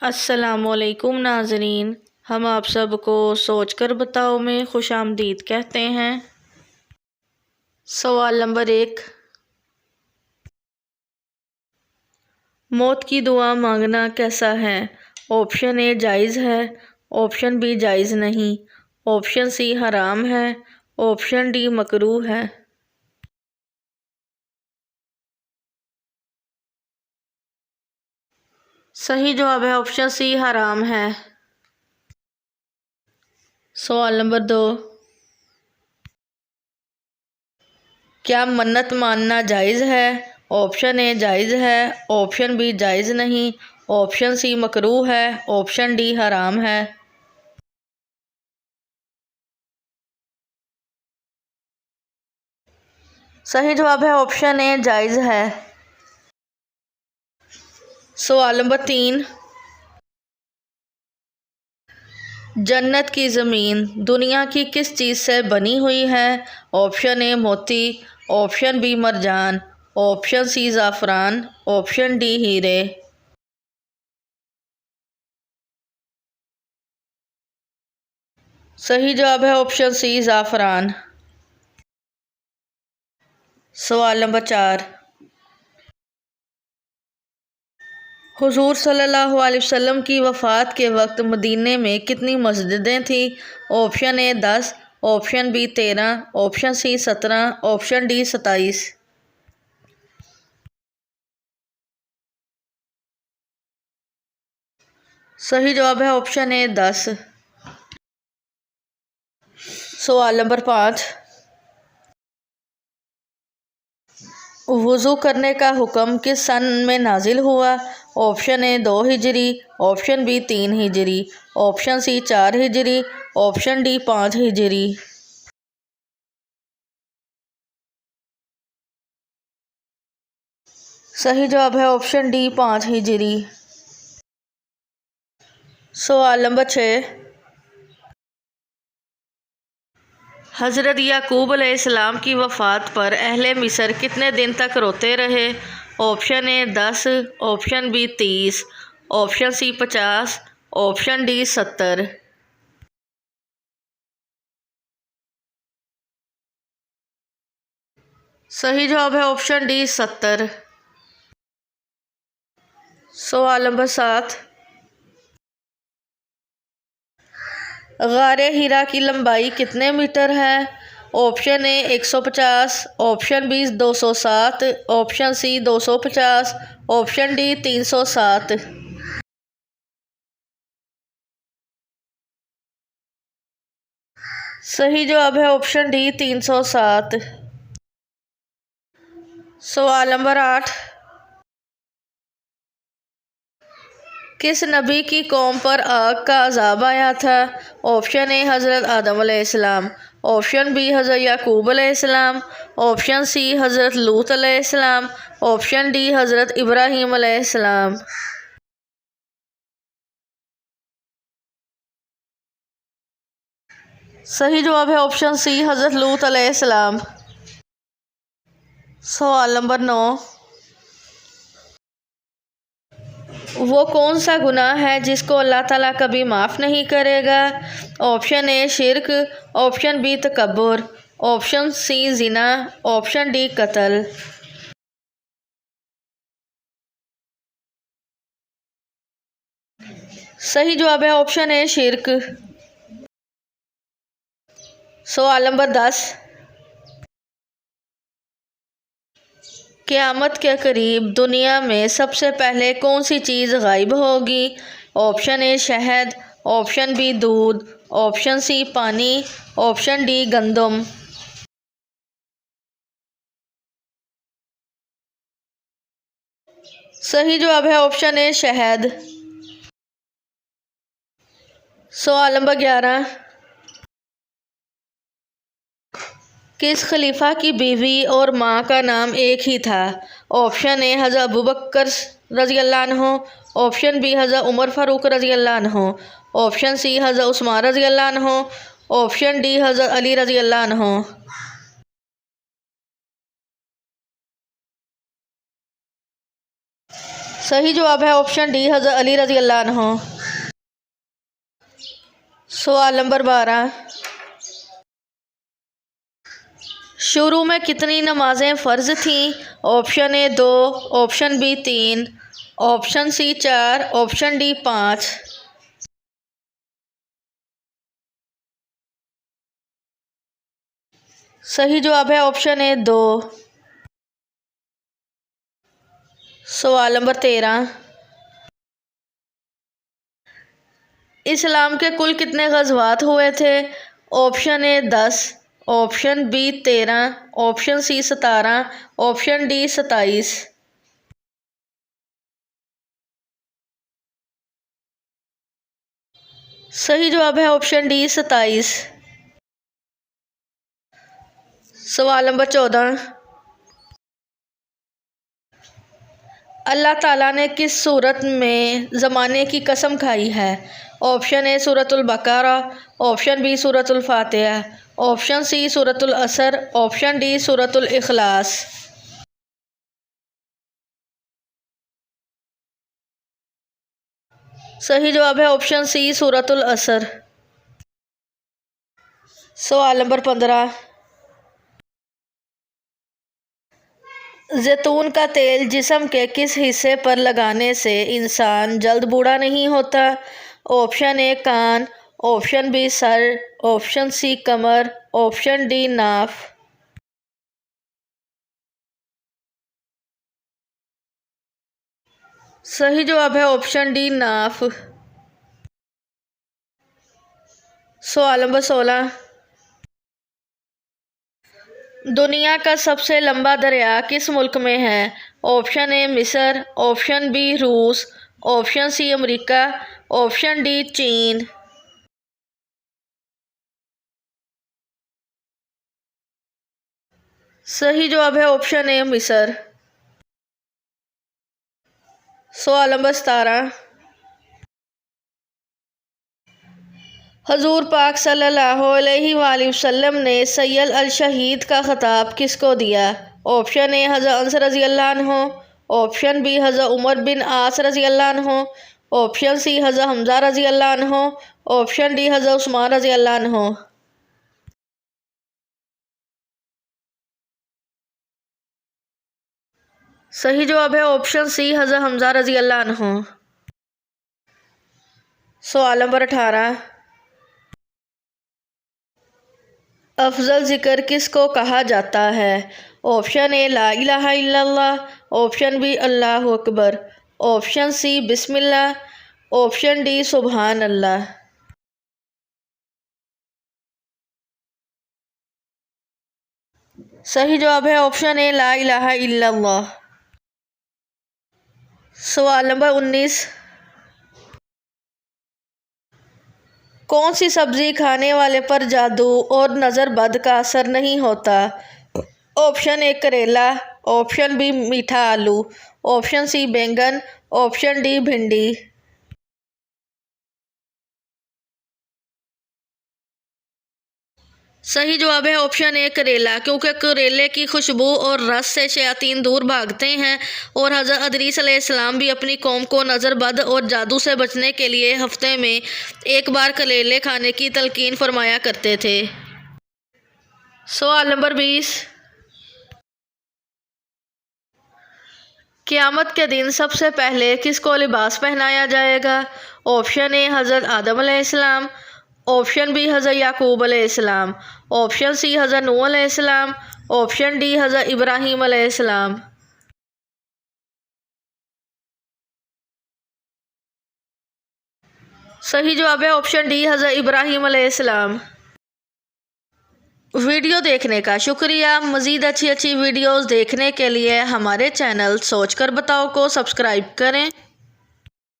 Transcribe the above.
अस्सलामुअलैकुम नाज़रीन, हम आप सबको सोच कर बताओ में खुशामदीद कहते हैं। सवाल नंबर 1, मौत की दुआ मांगना कैसा है? ऑप्शन ए जायज़ है, ऑप्शन बी जायज़ नहीं, ऑप्शन सी हराम है, ऑप्शन डी मकरूह है। सही जवाब है ऑप्शन सी हराम है। सवाल नंबर 2, क्या मन्नत मानना जायज़ है? ऑप्शन ए जायज़ है, ऑप्शन बी जायज़ नहीं, ऑप्शन सी मकरूह है, ऑप्शन डी हराम है। सही जवाब है ऑप्शन ए जायज़ है। सवाल नंबर 3, जन्नत की ज़मीन दुनिया की किस चीज़ से बनी हुई है? ऑप्शन ए मोती, ऑप्शन बी मरजान, ऑप्शन सी ज़ाफ़रान, ऑप्शन डी हीरे। सही जवाब है ऑप्शन सी ज़ाफ़रान। सवाल नंबर 4, हुज़ूर सल्लल्लाहु अलैहि वसल्लम की वफ़ात के वक्त मदीने में कितनी मस्जिदें थीं? Option A 10, option B 13, option C 17, option D 27। सही जवाब है ऑप्शन ए 10। सवाल नंबर 5, वज़ू करने का हुक्म किस सन में नाजिल हुआ? ऑप्शन ए 2 हिजरी, ऑप्शन बी 3 हिजरी, ऑप्शन सी 4 हिजरी, ऑप्शन डी 5 हिजरी। सही जवाब है ऑप्शन डी 5 हिजरी। सवाल नंबर 6, हज़रत याकूब अलैहिस्सलाम की वफ़ात पर अहले मिस्र कितने दिन तक रोते रहे? Option A 10, option B 30, option C 50, option D 70। सही जवाब है ऑप्शन डी 70। सवाल नंबर 7, गारे हिरा की लंबाई कितने मीटर है? Option A 150, option B 207, option C 250, option D 307। सही जवाब है ऑप्शन डी 307। सवाल नंबर 8, किस नबी की कौम पर आग का अज़ाब आया था? ऑप्शन ए हज़रत आदम अलैहिस्सलाम, ऑप्शन बी हज़रत याकूब अलैहिस्सलाम, ऑप्शन सी हज़रत लूत अलैहिस्सलाम, ऑप्शन डी हज़रत इब्राहीम अलैहिस्सलाम। सही जवाब है ऑप्शन सी हज़रत लूत अलैहिस्सलाम। सवाल नंबर 9, वो कौन सा गुनाह है जिसको अल्लाह ताला कभी माफ़ नहीं करेगा? ऑप्शन ए शिर्क, ऑप्शन बी तकब्बुर, ऑप्शन सी ज़िना, ऑप्शन डी कत्ल। सही जवाब है ऑप्शन ए शिर्क। सवाल नंबर 10, क़यामत के करीब दुनिया में सबसे पहले कौन सी चीज़ गायब होगी? ऑप्शन ए शहद, ऑप्शन बी दूध, ऑप्शन सी पानी, ऑप्शन डी गंदम। सही जवाब है ऑप्शन ए शहद। सवाल नंबर 11, किस खलीफा की बीवी और माँ का नाम एक ही था? ऑप्शन ए हज़रत अबू बकर रज़ी अल्लाह अन्हु, ऑप्शन बी हज़रत उमर फ़ारूक रज़ी अल्लाह अन्हु, ऑप्शन सी हज़रत उस्मान रज़ी अल्लाह अन्हु, ऑप्शन डी हज़रत अली रज़ी अल्लाह अन्हु। सही जवाब है ऑप्शन डी हज़रत अली रज़ी अल्लाह अन्हु। सवाल नंबर 12, शुरू में कितनी नमाजें फ़र्ज थीं? Option A 2, option B 3, option C 4, option D 5। सही जवाब है ऑप्शन ए 2। सवाल नंबर 13, इस्लाम के कुल कितने ग़ज़वात हुए थे? Option A 10, option B 13, option C 17, option D 27। सही जवाब है ऑप्शन डी 27। सवाल नंबर 14, अल्लाह ताला ने किस सूरत में ज़माने की कसम खाई है? ऑप्शन ए सूरतुल बकरा, ऑप्शन बी सूरतुल फातिहा, ऑप्शन सी सूरतुल असर, ऑप्शन डी सूरतुल इखलास। सही जवाब है ऑप्शन सी सूरतुल असर। सवाल नंबर 15, जैतून का तेल जिस्म के किस हिस्से पर लगाने से इंसान जल्द बूढ़ा नहीं होता? ऑप्शन ए कान, ऑप्शन बी सर, ऑप्शन सी कमर, ऑप्शन डी नाफ। सही जवाब है ऑप्शन डी नाफ। सवाल नंबर 16, दुनिया का सबसे लंबा दरिया किस मुल्क में है? ऑप्शन ए मिस्र, ऑप्शन बी रूस, option C America, option D चीन। सही जवाब है ऑप्शन ए मिस्र। सवाल नंबर 17, हजूर पाक सल्लल्लाहु अलैहि वसल्लम ने सैयद अल शहीद का खिताब किसको दिया? ऑप्शन ए हज़रत अनस रज़ी अल्लाह अन्हु, ऑप्शन बी हज़रत उमर बिन आस रज़ी अल्लाह अन्हु, ऑप्शन सी हज़रत हमज़ा रज़ी अल्लाह अन्हु, ऑप्शन डी हज़रत उस्मान रज़ी अल्लाह अन्हु। सही जवाब है ऑप्शन सी हज़रत हमज़ा रज़ी अल्लाह अन्हु। सवाल नंबर 18, अफजल ज़िक्र किसको कहा जाता है? ऑप्शन ए ला इलाहा इल्लल्लाह, ऑप्शन बी अल्लाहु अकबर, ऑप्शन सी बिस्मिल्लाह, ऑप्शन डी सुबहान अल्लाह। सही जवाब है ऑप्शन ए ला इलाहा इल्लल्लाह। सवाल नंबर 19, कौन सी सब्जी खाने वाले पर जादू और नज़र बद का असर नहीं होता? ऑप्शन ए करेला, ऑप्शन बी मीठा आलू, ऑप्शन सी बैंगन, ऑप्शन डी भिंडी। सही जवाब है ऑप्शन ए करेला, क्योंकि करेले की खुशबू और रस से शयातीन दूर भागते हैं और हज़रत अदरीस अलैहिस्सलाम भी अपनी कौम को नज़र बद और जादू से बचने के लिए हफ्ते में एक बार करेले खाने की तलकीन फरमाया करते थे। सवाल नंबर 20, क़यामत के दिन सबसे पहले किसको लिबास पहनाया जाएगा? ऑप्शन ए हज़रत आदम अलैहिस्सलाम, ऑप्शन बी हज़रत याकूब अलैहिस्सलाम, ऑप्शन सी हज़रत नूह अलैहिस्सलाम, ऑप्शन डी हज़रत इब्राहीम अलैहिस्सलाम। सही जवाब है ऑप्शन डी हज़रत इब्राहीम अलैहिस्सलाम। वीडियो देखने का शुक्रिया। मज़ीद अच्छी अच्छी वीडियोस देखने के लिए हमारे चैनल सोच कर बताओ को सब्सक्राइब करें।